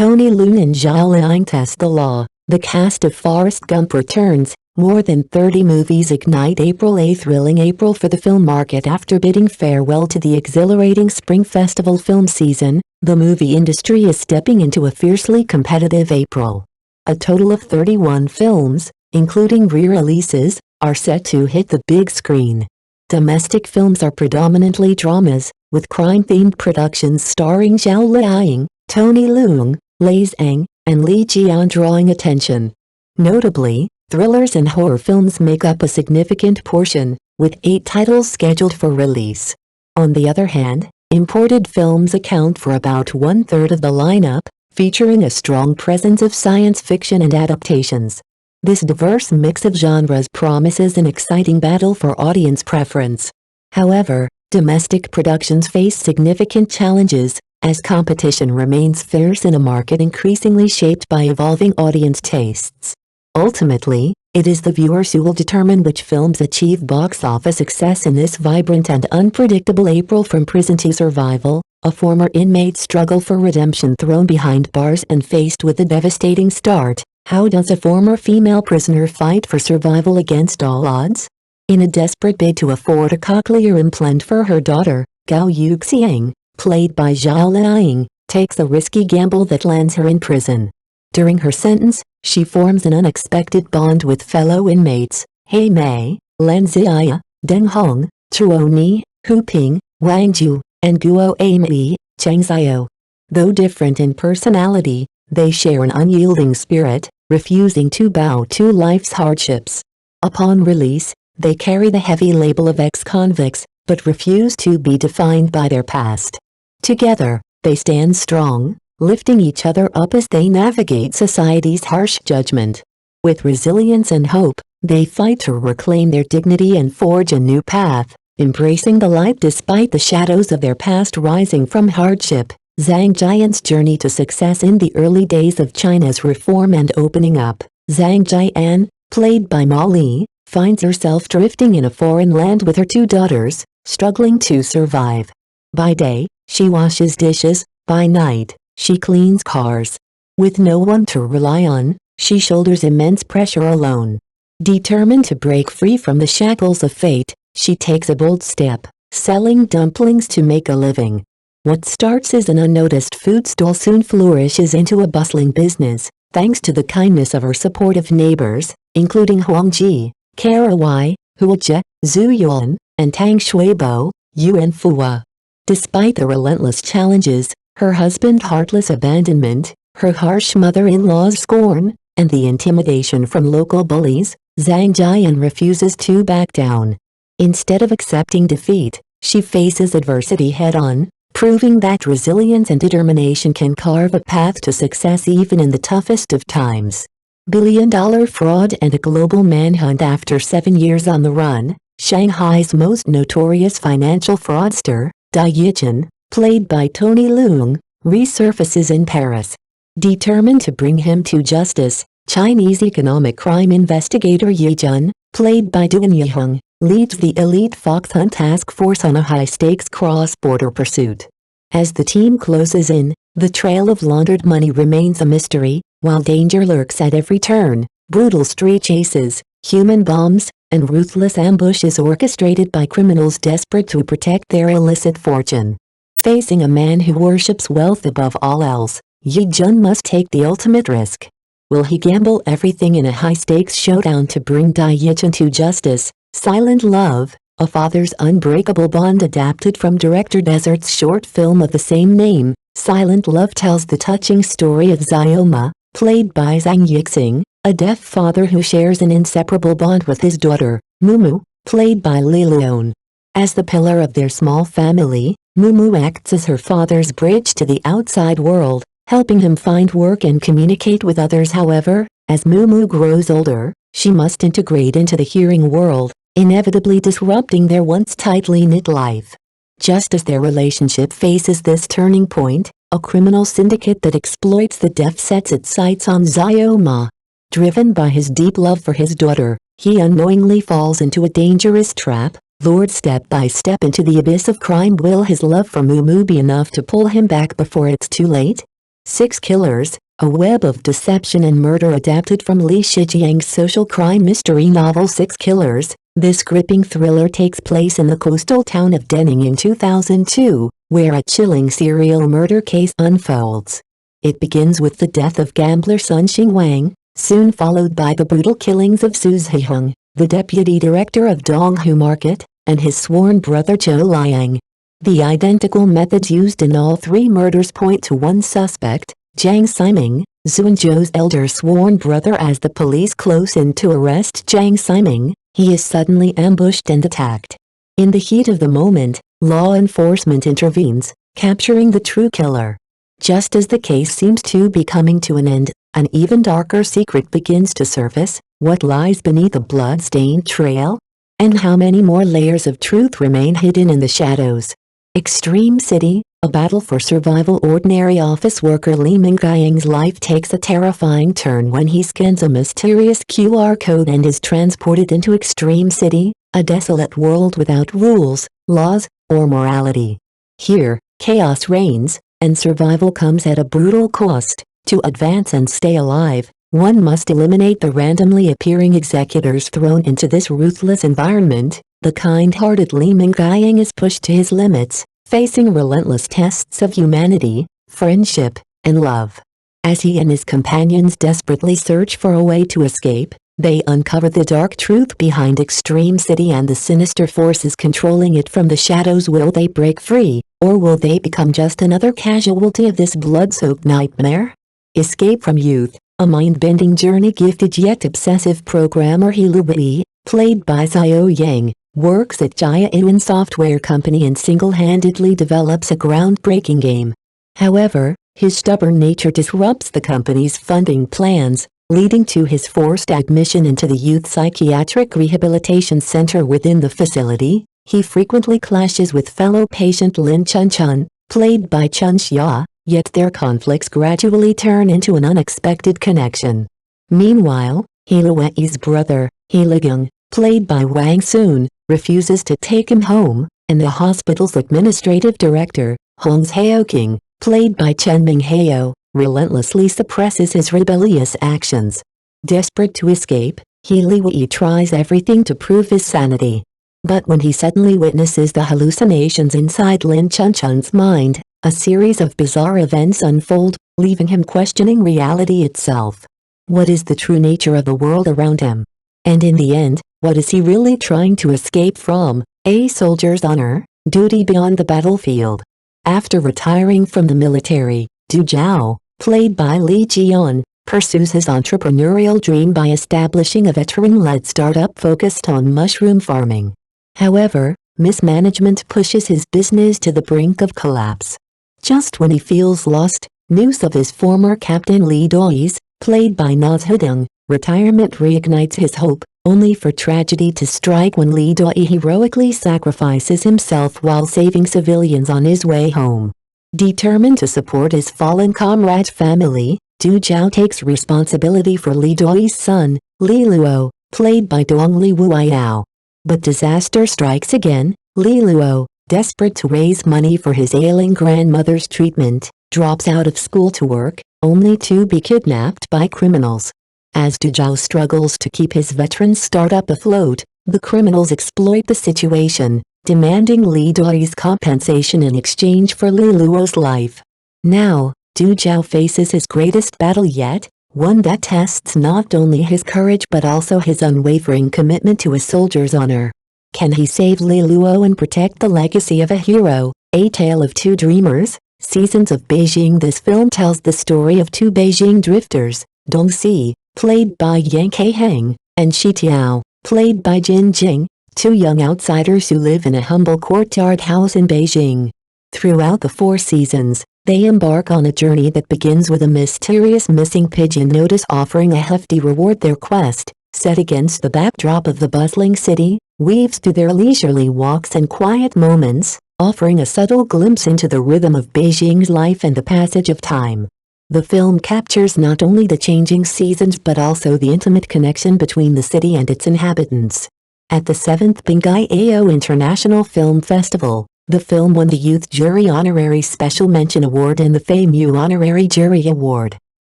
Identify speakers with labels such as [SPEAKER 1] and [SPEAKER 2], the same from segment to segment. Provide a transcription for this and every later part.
[SPEAKER 1] Tony Leung and Zhao Liying test the law. The cast of Forrest Gump returns. More than 30 movies ignite a thrilling April for the film market. After bidding farewell to the exhilarating Spring Festival film season, the movie industry is stepping into a fiercely competitive April. A total of 31 films, including re-releases, are set to hit the big screen. Domestic films are predominantly dramas, with crime-themed productions starring Zhao Liying, Tony Leung, Lei Zhang, and Li Jian drawing attention. Notably, thrillers and horror films make up a significant portion, with 8 titles scheduled for release. On the other hand, imported films account for about one-third of the lineup, featuring a strong presence of science fiction and adaptations. This diverse mix of genres promises an exciting battle for audience preference. However, domestic productions face significant challenges, as competition remains fierce in a market increasingly shaped by evolving audience tastes. Ultimately, it is the viewers who will determine which films achieve box office success in this vibrant and unpredictable April. From prison to survival, a former inmate's struggle for redemption thrown behind bars and faced with a devastating start. How does a former female prisoner fight for survival against all odds? In a desperate bid to afford a cochlear implant for her daughter, Gao Yuxiang, played by Zhao Liying, takes a risky gamble that lands her in prison. During her sentence, she forms an unexpected bond with fellow inmates, He Mei, Lan Zia, Deng Hong, Chuo Ni, Hu Ping, Wang Ju, and Guo Ami, Cheng Xiao. Though different in personality, they share an unyielding spirit, refusing to bow to life's hardships. Upon release, they carry the heavy label of ex-convicts, but refuse to be defined by their past. Together, they stand strong, lifting each other up as they navigate society's harsh judgment. With resilience and hope, they fight to reclaim their dignity and forge a new path, embracing the light despite the shadows of their past. Rising from hardship, Zhang Jian's journey to success in the early days of China's reform and opening up. Zhang Jian, played by Ma Li, finds herself drifting in a foreign land with her 2 daughters, struggling to survive. By day, she washes dishes, by night, she cleans cars. With no one to rely on, she shoulders immense pressure alone. Determined to break free from the shackles of fate, she takes a bold step, selling dumplings to make a living. What starts as an unnoticed food stall soon flourishes into a bustling business, thanks to the kindness of her supportive neighbors, including Huang Ji, Kara Wei, Hua Jie, Zhu Yuan, and Tang Shuibo, Yuan Fua. Despite the relentless challenges, her husband's heartless abandonment, her harsh mother-in-law's scorn, and the intimidation from local bullies, Zhang Jian refuses to back down. Instead of accepting defeat, she faces adversity head-on, proving that resilience and determination can carve a path to success even in the toughest of times. Billion-dollar fraud and a global manhunt. After 7 years on the run, Shanghai's most notorious financial fraudster, Dai Yichen, played by Tony Leung, resurfaces in Paris. Determined to bring him to justice, Chinese economic crime investigator Yi Jun, played by Duan Yiheng, leads the elite Fox Hunt task force on a high-stakes cross-border pursuit. As the team closes in, the trail of laundered money remains a mystery, while danger lurks at every turn. Brutal street chases, human bombs, and ruthless ambushes orchestrated by criminals desperate to protect their illicit fortune. Facing a man who worships wealth above all else, Yi Jun must take the ultimate risk. Will he gamble everything in a high-stakes showdown to bring Dai Yichen to justice? Silent Love, a father's unbreakable bond. Adapted from director Desert's short film of the same name, Silent Love tells the touching story of Xiaoma, played by Zhang Yixing, a deaf father who shares an inseparable bond with his daughter, Mumu, played by Li Leon. As the pillar of their small family, Mumu acts as her father's bridge to the outside world, helping him find work and communicate with others. However, as Mumu grows older, she must integrate into the hearing world, inevitably disrupting their once tightly knit life. Just as their relationship faces this turning point, a criminal syndicate that exploits the deaf sets its sights on Xiaoma. Driven by his deep love for his daughter, he unknowingly falls into a dangerous trap, lured step by step into the abyss of crime. Will his love for Mumu be enough to pull him back before it's too late? Six Killers, a web of deception and murder adapted from Li Shijiang's social crime mystery novel Six Killers. This gripping thriller takes place in the coastal town of Denning in 2002, where a chilling serial murder case unfolds. It begins with the death of gambler Sun Xingwang, soon followed by the brutal killings of Su Ziheng, the deputy director of Donghu Market, and his sworn brother Zhao Liying. The identical methods used in all three murders point to one suspect, Jiang Ximing, Zhu Zhou's elder sworn brother. As the police close in to arrest Jiang Ximing, he is suddenly ambushed and attacked. In the heat of the moment, law enforcement intervenes, capturing the true killer. Just as the case seems to be coming to an end, an even darker secret begins to surface. What lies beneath the blood-stained trail? And how many more layers of truth remain hidden in the shadows? Extreme City, a battle for survival. Ordinary office worker Leung and Zhao Liying's life takes a terrifying turn when he scans a mysterious QR code and is transported into Extreme City, a desolate world without rules, laws, or morality. Here, chaos reigns, and survival comes at a brutal cost. To advance and stay alive, one must eliminate the randomly appearing executors thrown into this ruthless environment. The kind-hearted Leung and Zhao Liying is pushed to his limits, facing relentless tests of humanity, friendship, and love. As he and his companions desperately search for a way to escape, they uncover the dark truth behind Extreme City and the sinister forces controlling it from the shadows. Will they break free, or will they become just another casualty of this blood-soaked nightmare? Escape from Youth, a mind-bending journey. Gifted yet obsessive programmer He Luwei, played by Xiao Yang, works at Jia Yuan Software Company and single-handedly develops a groundbreaking game. However, his stubborn nature disrupts the company's funding plans, leading to his forced admission into the Youth Psychiatric Rehabilitation Center. Within the facility, he frequently clashes with fellow patient Lin Chunchun, played by Chun Xia, yet their conflicts gradually turn into an unexpected connection. Meanwhile, He Luwei's brother, He Ligang, played by Wang Sun, refuses to take him home, and the hospital's administrative director, Hong Xiaoqing, played by Chen Minghao, relentlessly suppresses his rebellious actions. Desperate to escape, He Luwei tries everything to prove his sanity. But when he suddenly witnesses the hallucinations inside Lin Chunchun's mind, a series of bizarre events unfold, leaving him questioning reality itself. What is the true nature of the world around him? And in the end, what is he really trying to escape from? A soldier's honor, duty beyond the battlefield. After retiring from the military, Du Zhao, played by Li Jian, pursues his entrepreneurial dream by establishing a veteran-led startup focused on mushroom farming. However, mismanagement pushes his business to the brink of collapse. Just when he feels lost, news of his former captain Li Dui's, played by Na Zhidong, retirement reignites his hope, only for tragedy to strike when Li Dui heroically sacrifices himself while saving civilians on his way home. Determined to support his fallen comrade's family, Du Zhao takes responsibility for Li Dui's son, Li Luo, played by Dongli Wuiyao. But disaster strikes again. Li Luo, desperate to raise money for his ailing grandmother's treatment, drops out of school to work, only to be kidnapped by criminals. As Du Zhao struggles to keep his veteran startup afloat, the criminals exploit the situation, demanding Li Dui's compensation in exchange for Li Luo's life. Now, Du Zhao faces his greatest battle yet, one that tests not only his courage but also his unwavering commitment to a soldier's honor. Can he save Li Luo and protect the legacy of a hero? A Tale of Two Dreamers, Seasons of Beijing. This film tells the story of two Beijing drifters, Dong Si, played by Yang Keiheng, and Shi Tiao, played by Jin Jing, two young outsiders who live in a humble courtyard house in Beijing. Throughout the 4 seasons, they embark on a journey that begins with a mysterious missing pigeon notice offering a hefty reward. Their quest, set against the backdrop of the bustling city, weaves through their leisurely walks and quiet moments, offering a subtle glimpse into the rhythm of Beijing's life and the passage of time. The film captures not only the changing seasons but also the intimate connection between the city and its inhabitants. At the 7th Bingai Ao International Film Festival, The film won the Youth Jury Honorary Special Mention Award and the FAMU Honorary Jury Award.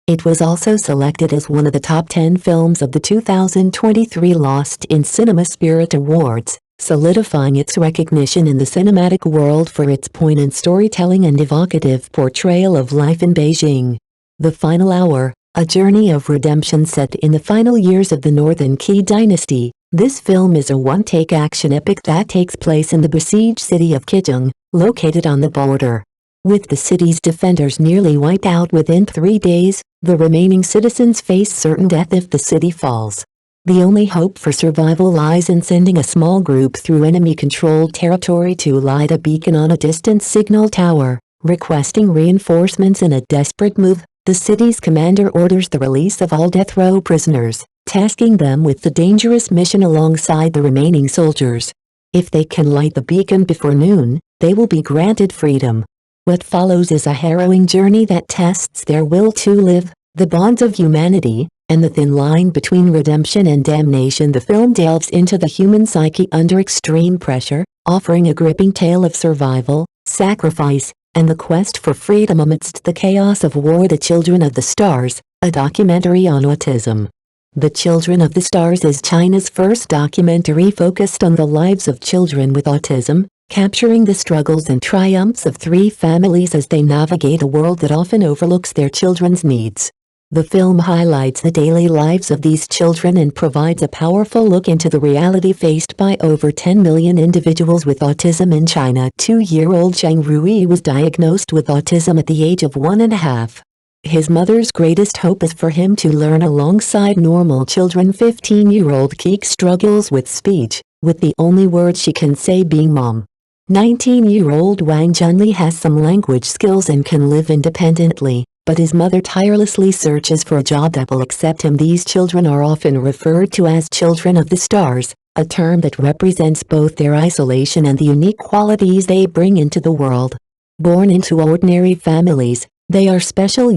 [SPEAKER 1] It was also selected as one of the top 10 films of the 2023 Lost in Cinema Spirit Awards, solidifying its recognition in the cinematic world for its poignant storytelling and evocative portrayal of life in Beijing. The Final Hour, a journey of redemption set in the final years of the Northern Qi dynasty. This film is a one-take action epic that takes place in the besieged city of Qizheng, located on the border. With the city's defenders nearly wiped out within 3 days, the remaining citizens face certain death if the city falls. The only hope for survival lies in sending a small group through enemy-controlled territory to light a beacon on a distant signal tower, requesting reinforcements. In a desperate move, the city's commander orders the release of all death row prisoners, tasking them with the dangerous mission alongside the remaining soldiers. If they can light the beacon before noon, they will be granted freedom. What follows is a harrowing journey that tests their will to live, the bonds of humanity, and the thin line between redemption and damnation. The film delves into the human psyche under extreme pressure, offering a gripping tale of survival, sacrifice, and the quest for freedom amidst the chaos of war. The Children of the Stars, a documentary on autism. The Children of the Stars is China's first documentary focused on the lives of children with autism, capturing the struggles and triumphs of 3 families as they navigate a world that often overlooks their children's needs. The film highlights the daily lives of these children and provides a powerful look into the reality faced by over 10 million individuals with autism in China. 2-year-old Cheng Rui was diagnosed with autism at the age of 1.5. His mother's greatest hope is for him to learn alongside normal children. 15-year-old Keek struggles with speech, with the only word she can say being mom. 19-year-old Wang Junli has some language skills and can live independently, but his mother tirelessly searches for a job that will accept him. These children are often referred to as Children of the Stars, a term that represents both their isolation and the unique qualities they bring into the world. Born into ordinary families, they are special,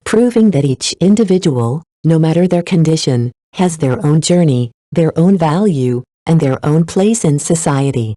[SPEAKER 1] proving that each individual, no matter their condition, has their own journey, their own value, and their own place in society.